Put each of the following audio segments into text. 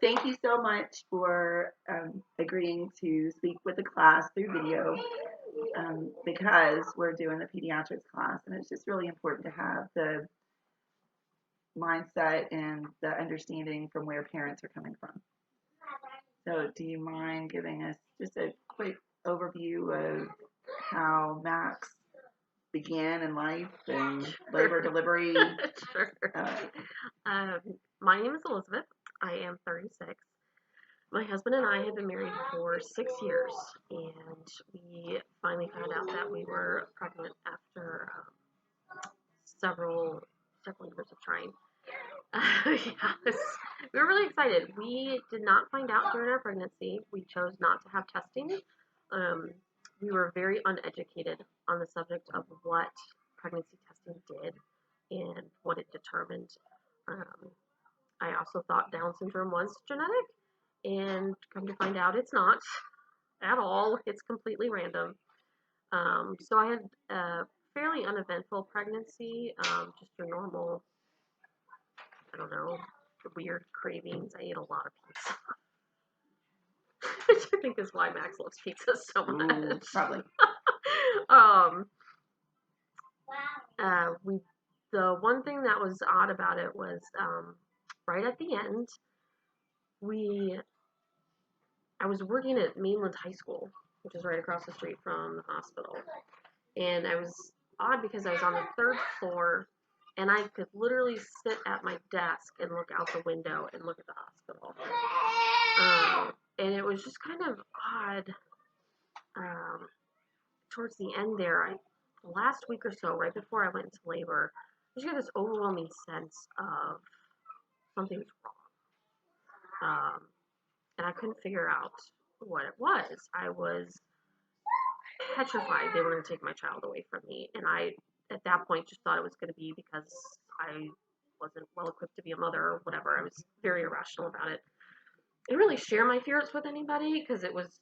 thank you so much for agreeing to speak with the class through video because we're doing a pediatrics class, and it's just really important to have the mindset and the understanding from where parents are coming from. So, do you mind giving us just a quick overview of how Max began in life and labor delivery? Sure. My name is Elizabeth. I am 36. My husband and I have been married for 6 years, and we finally found out that we were pregnant after several years of trying. Yes, we were really excited. We did not find out during our pregnancy. We chose not to have testing. Um, we were very uneducated on the subject of what pregnancy testing did and what it determined. Um, I also thought Down syndrome was genetic, and come to find out it's not at all. It's completely random. So I had a fairly uneventful pregnancy, just your normal, I don't know, weird cravings. I ate a lot of pizza, which I think is why Max loves pizza so much. Probably. um, we the one thing that was odd about it was right at the end, I was working at Mainland High School, which is right across the street from the hospital. And I was odd because I was on the third floor and I could literally sit at my desk and look out the window and look at the hospital. And it was just kind of odd. Towards the end there, the last week or so, right before I went into labor, I just got this overwhelming sense of something's wrong. And I couldn't figure out what it was. I was petrified they were going to take my child away from me. And I, at that point, just thought it was going to be because I wasn't well equipped to be a mother or whatever. I was very irrational about it. I didn't really share my fears with anybody because it was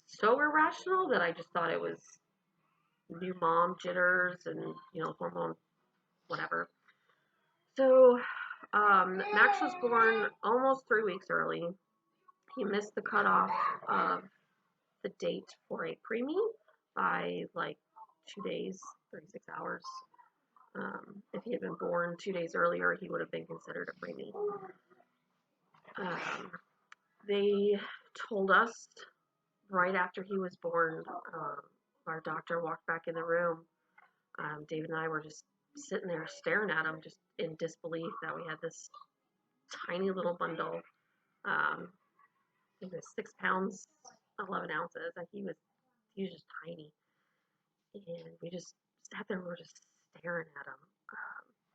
so irrational that I just thought it was new mom jitters and, hormone whatever. So Max was born almost 3 weeks early. He missed the cutoff of the date for a preemie by like 2 days, 36 hours. If he had been born 2 days earlier, he would have been considered a preemie. They told us right after he was born, our doctor walked back in the room. David and I were just sitting there staring at him, just in disbelief that we had this tiny little bundle. He was 6 pounds, 11 ounces, and he was just tiny. And we just sat there and we were just staring at him.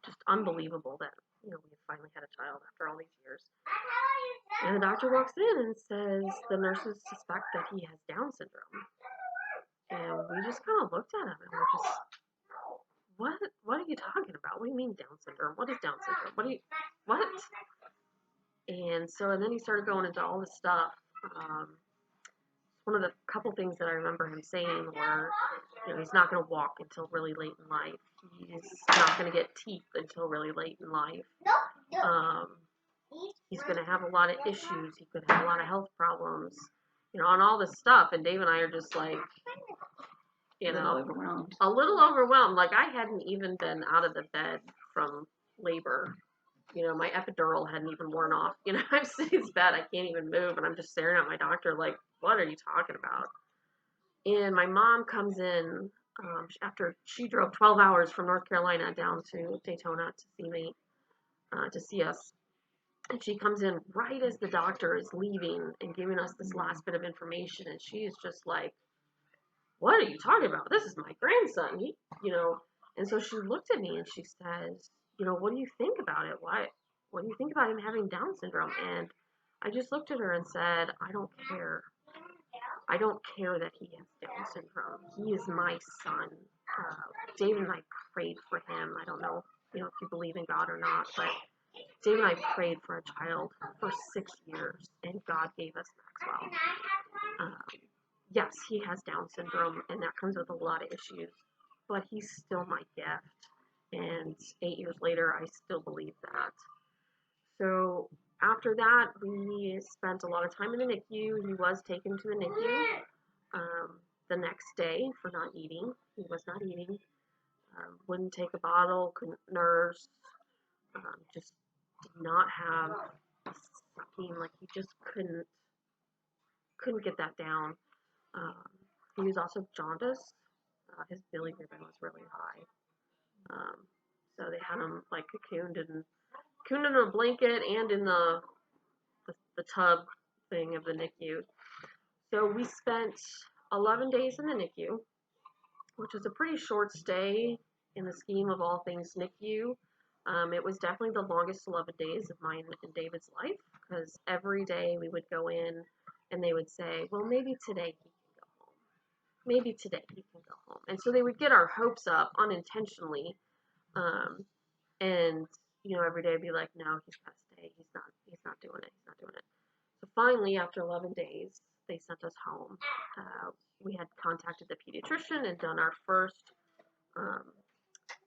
Just unbelievable that, we had finally had a child after all these years. And the doctor walks in and says the nurses suspect that he has Down syndrome. And we just kind of looked at him and we're just, what are you talking about? What do you mean Down syndrome? What is Down syndrome? What? And then he started going into all this stuff. One of the couple things that I remember him saying were, he's not going to walk until really late in life. He's not going to get teeth until really late in life. He's going to have a lot of issues. He could have a lot of health problems, on all this stuff. And Dave and I are just like, a little overwhelmed. Like I hadn't even been out of the bed from labor. My epidural hadn't even worn off. I'm sitting in bed, I can't even move, and I'm just staring at my doctor like, what are you talking about? And my mom comes in after she drove 12 hours from North Carolina down to Daytona to see me, to see us. And she comes in right as the doctor is leaving and giving us this last bit of information, and she is just like, what are you talking about? This is my grandson. And so she looked at me and she says, what do you think about it? What do you think about him having Down syndrome? And I just looked at her and said, I don't care. I don't care that he has Down syndrome. He is my son. Dave and I prayed for him. I don't know, if you believe in God or not, but Dave and I prayed for a child for 6 years, and God gave us Maxwell. Yes, he has Down syndrome, and that comes with a lot of issues, but he's still my gift. And 8 years later, I still believe that. So After that, we spent a lot of time in the NICU. He was taken to the NICU the next day for not eating. He was not eating. Wouldn't take a bottle, couldn't nurse, just did not have sucking. Like he just couldn't get that down. Um, he was also jaundice. His bilirubin was really high. So they had him like cocooned in a blanket and in the tub thing of the NICU. So we spent 11 days in the NICU, which was a pretty short stay in the scheme of all things NICU. It was definitely the longest 11 days of mine and David's life, because every day we would go in and they would say, well, maybe today he can go home. Maybe today he can go home. And so they would get our hopes up unintentionally. And, every day I'd be like, no, he's got to stay. He's not doing it. He's not doing it. So finally, after 11 days, they sent us home. We had contacted the pediatrician and done our first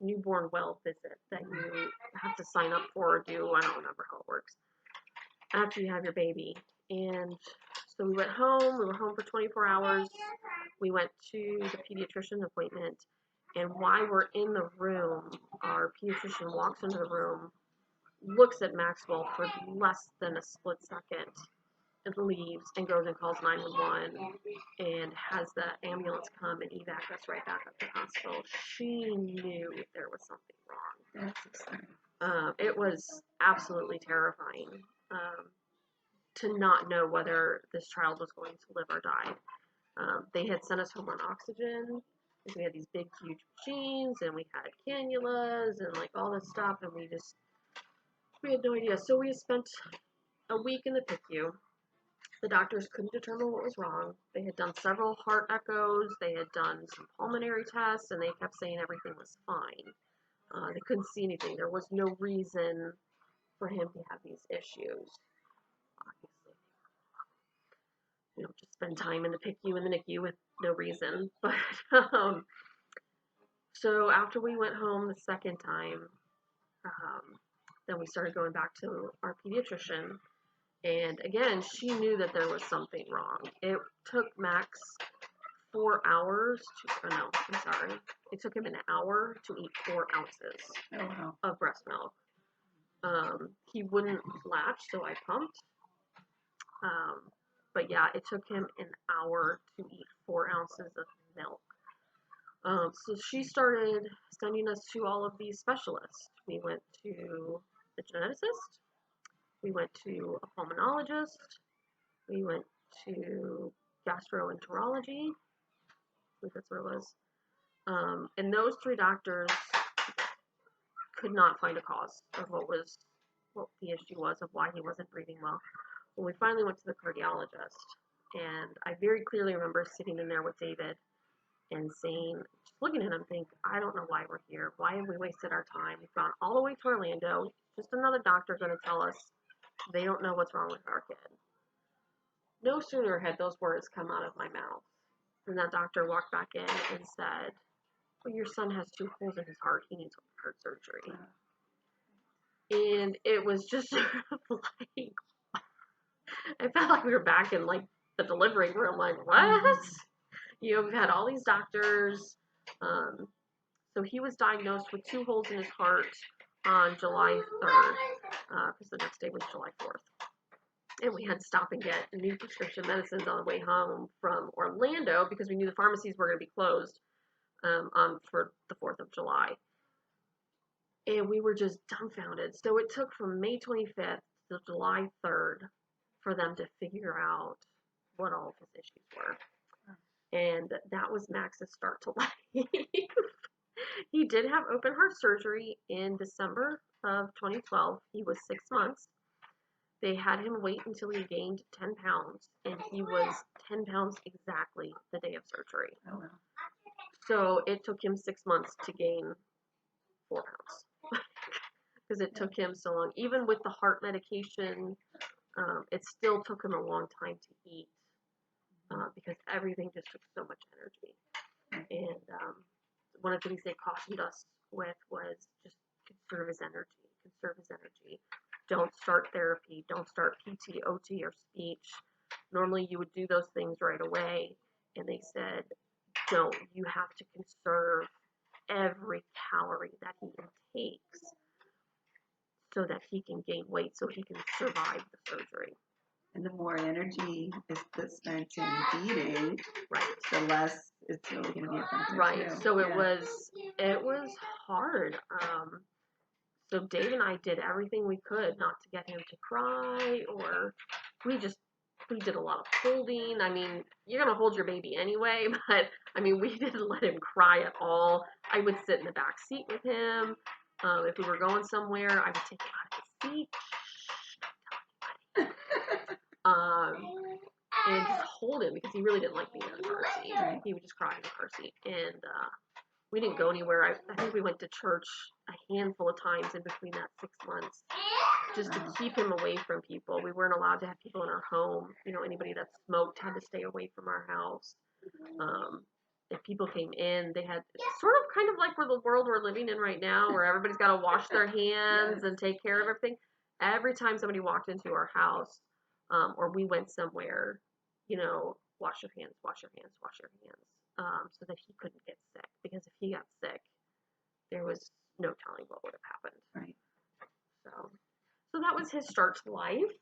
newborn well visit that you have to sign up for or do. I don't remember how it works. After you have your baby. And so we went home. We were home for 24 hours. We went to the pediatrician appointment. And while we're in the room, our pediatrician walks into the room, looks at Maxwell for less than a split second, and leaves and goes and calls 911 and has the ambulance come and evac us right back up to the hospital. She knew there was something wrong. That's exciting. It was absolutely terrifying to not know whether this child was going to live or die. They had sent us home on oxygen. We had these big, huge machines, and we had cannulas and like all this stuff, and we had no idea. So we spent a week in the PICU. The doctors couldn't determine what was wrong. They had done several heart echoes. They had done some pulmonary tests, and they kept saying everything was fine. They couldn't see anything. There was no reason for him to have these issues. Obviously, just spend time in the PICU and the NICU with no reason. But so after we went home the second time, then we started going back to our pediatrician. And again, she knew that there was something wrong. It took Max 4 hours It took him an hour to eat 4 ounces of breast milk. He wouldn't latch, so I pumped. But yeah, it took him an hour to eat 4 ounces of milk. So she started sending us to all of these specialists. We went to the geneticist. We went to a pulmonologist. We went to gastroenterology. I think that's what it was. And those 3 doctors could not find a cause of what the issue was of why he wasn't breathing well. When we finally went to the cardiologist, and I very clearly remember sitting in there with David and saying, just looking at him, think, I don't know why we're here. Why have we wasted our time? We've gone all the way to Orlando. Just another doctor going to tell us they don't know what's wrong with our kid. No sooner had those words come out of my mouth than that doctor walked back in and said, well, your son has 2 holes in his heart. He needs heart surgery. And it was just sort of like, I felt like we were back in like the delivery room, like, what? We've had all these doctors. So he was diagnosed with 2 holes in his heart on July 3rd, because the next day was July 4th. And we had to stop and get new prescription medicines on the way home from Orlando because we knew the pharmacies were going to be closed for the 4th of July. And we were just dumbfounded. So it took from May 25th to July 3rd for them to figure out what all of his issues were. And that was Max's start to life. He did have open heart surgery in December of 2012. He was 6 months. They had him wait until he gained 10 pounds, and he was 10 pounds exactly the day of surgery. Oh, wow. So it took him 6 months to gain 4 pounds because it took him so long. Even with the heart medication, it still took him a long time to eat because everything just took so much energy. And one of the things they cautioned us with was just conserve his energy. don't start therapy, don't start PT, OT, or speech. Normally you would do those things right away. And they said, don't, you have to conserve every calorie that he intakes so that he can gain weight, so he can survive the surgery. And the more energy is spent in eating, right, the less it's really going to be effective. Right. Too. So it was hard. So Dave and I did everything we could not to get him to cry, or we did a lot of holding. I mean, you're gonna hold your baby anyway, but I mean, we didn't let him cry at all. I would sit in the back seat with him. If we were going somewhere, I would take him out of the seat. And just hold him because he really didn't like being in the car seat. Right. He would just cry in the car seat. And we didn't go anywhere. I think we went to church a handful of times in between that 6 months just to keep him away from people. We weren't allowed to have people in our home. You know, anybody that smoked had to stay away from our house. If people came in, they had sort of kind of like where the world we're living in right now, where everybody's got to wash their hands and take care of everything. Every time somebody walked into our house, or we went somewhere, you know, wash your hands, wash your hands, wash your hands, so that he couldn't get sick. Because if he got sick, there was no telling what would have happened. Right. So that was his start to life.